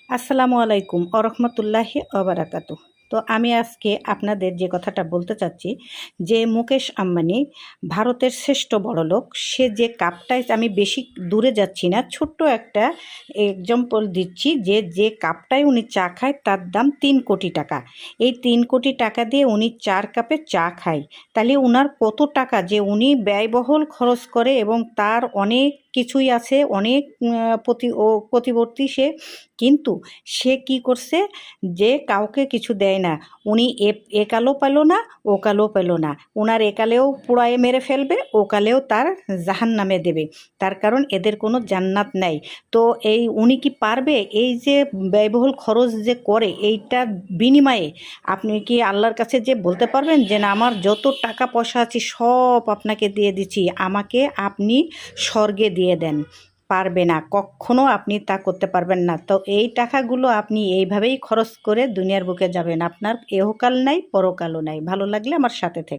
আসসালামু আলাইকুম আরহামতুল্লাহি অবরাকাতু। তো আমি আজকে আপনাদের যে কথাটা বলতে চাচ্ছি যে মুকেশ আম্বানি ভারতের শ্রেষ্ঠ বড়লোক, সে যে কাপটায়, আমি বেশি দূরে যাচ্ছি না, ছোট্ট একটা এক্সাম্পল দিচ্ছি যে কাপটায় উনি চা খায় তার দাম 3 কোটি টাকা। এই 3 কোটি টাকা দিয়ে উনি 4 কাপে চা খায়। তাহলে উনার কত টাকা যে উনি ব্যয়বহুল খরচ করে, এবং তার অনেক কিছুই আছে, অনেক প্রতিবর্তী সে, কিন্তু সে কি করছে যে কাউকে কিছু দেয় না। উনি একালেও পেল না, ওকালেও পেল না। ওনার একালেও পুড়ায়ে মেরে ফেলবে, ওকালেও তার জাহান্নামে দেবে। তার কারণ এদের কোনো জান্নাত নাই। তো এই উনি কি পারবে এই যে ব্যয়বহুল খরচ যে করে, এইটার বিনিময়ে আপনি কি আল্লাহর কাছে যে বলতে পারবেন যে না, আমার যত টাকা পয়সা আছে সব আপনাকে দিয়ে দিচ্ছি, আমাকে আপনি স্বর্গে দিয়ে দেন? পারবে না, কখনো আপনি তা করতে পারবেন না। তো এই টাকাগুলো আপনি এইভাবেই খরচ করে দুনিয়ার বুকে যাবেন, আপনার এহকাল নাই পরকালও নাই। ভালো লাগলে আমার সাথে থেকে